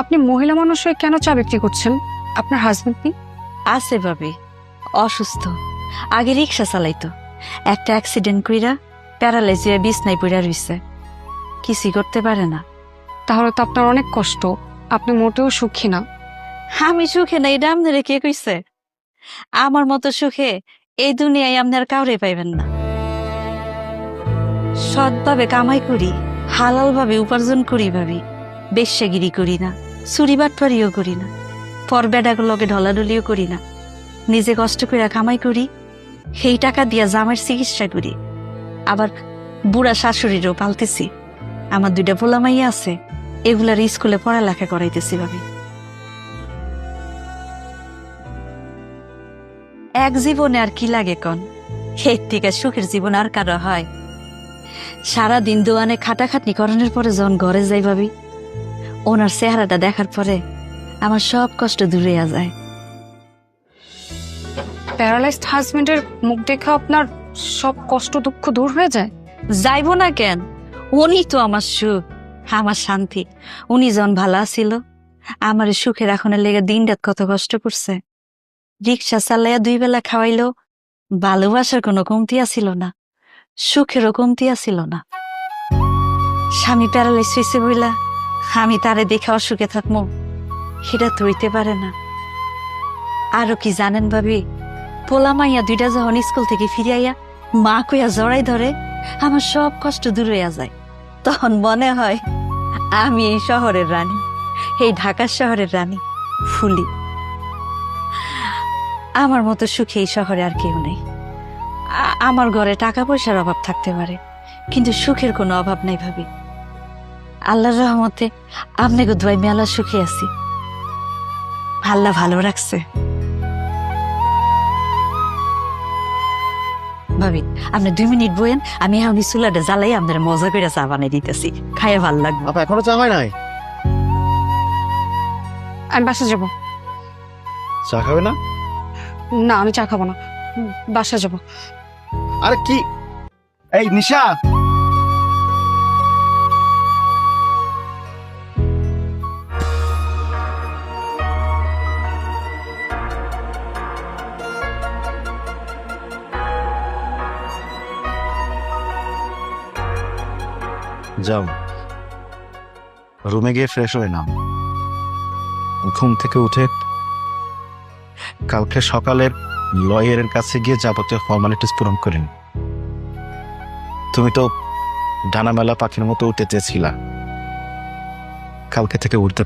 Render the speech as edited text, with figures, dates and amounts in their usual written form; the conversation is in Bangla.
আপনি মহিলা মানুষ হয়ে কেন চা বিক্রি করছেন? আপনার হাজবেন্ড নেই? আছে ভাবি, অসুস্থ। আগে রিক্সা চালাইতো, একটা অ্যাক্সিডেন্ট কইরা প্যারালাইজ হয়ে বিছনায় পড়া রইছে, কিছুই করতে পারে না। তাহলে তো আপনার অনেক কষ্ট, আপনি মোটেও সুখী না। আমি সুখে না, এটা আপনারে কে কইছে? আমার মতো সুখে এই দুনিয়ায় আপনার কাউরে পাইবেন না। সৎভাবে কামাই করি, হালাল ভাবে উপার্জন করি ভাবি, বেশ্যাগিরি করি না, চুরি বাটপারিও করি না, পর বেডাগুলোকে ঢলাঢলিও করি না। নিজে কষ্ট করে কামাই করি, সেই টাকা দিয়া জামার চিকিৎসা করি, আবার বুড়া শাশুড়িরও পালতেছি। আমার 2টা পোলামাইয়া আছে, এগুলার স্কুলে পড়ালেখা করাইতেছি ভাবি। এক জীবনে আর কি লাগে কন? এর থেকে সুখের জীবন আর কারো হয়? সারাদিন দোয়ানে খাটাখাটনি করানোর পরে যখন ঘরে যাই ভাবি, ওনার চেহারাটা দেখার পরে আমার সব কষ্ট দূরে যায়। প্যারালাইজড হাজবেন্ডের মুখ দেখে আপনার সব কষ্ট দুঃখ দূর হয়ে যায়? যাইব না কেন? উনি তো আমার সুখ, আমার শান্তি। উনি যখন ভালো ছিল, আমার সুখের এখনের লেগে দিন রাত কত কষ্ট করছে। রিক্সা চালাইয়া 2 বেলা খাওয়াইলেও ভালোবাসার কোনো কমতি আছিল না, সুখেরও কমতি আছিল না। স্বামী প্যারালাইজ হয়েছে বইলা আমি তারে দেখে অসুখে থাকবো, সেটা তো হইতে পারে না। আরো কি জানেন ভাবি, পোলা মাইয়া 2টা যখন স্কুল থেকে ফিরিয়াইয়া মা কইয়া জড়াই ধরে, আমার সব কষ্ট দূর হইয়া যায়। তখন মনে হয় আমি এই শহরের রানী, এই ঢাকার শহরের রানী ফুলি। আমার মতো সুখে এই শহরে আর কেউ নেই। আমার ঘরে টাকা পয়সার অভাব থাকতে পারে, কিন্তু সুখের কোনো অভাব নাই ভাবি। আল্লাহর রহমতে আপনাকে দুয়াই মেলা সুখে আছি, আল্লাহ ভালো রাখছে। ভাবি, আপনি 2 মিনিট বইয়েন, আমি এখন চুলাটা জ্বালাই আপনার মজা করে চা বানিয়ে দিতেছি, খাইয়ে ভাল লাগবে। আপা এখনো চা হয় নাই? আমি বাসা যাব। চা খাবে না? না, আমি চা খাবো না, বাসা যাব। আরে কি, এই নিশা, যাও রুমে গিয়ে ফ্রেশ হয়ে নাও। ঘুম থেকে উঠে কালকে সকালের লয়ারের কাছে গিয়ে যাবতীয় ফর্মালিটিস পূরণ করেন। তুমি তো ডানা মেলা পাখির মতো উঠতে চেয়েছিলা, কালকে থেকে উঠতে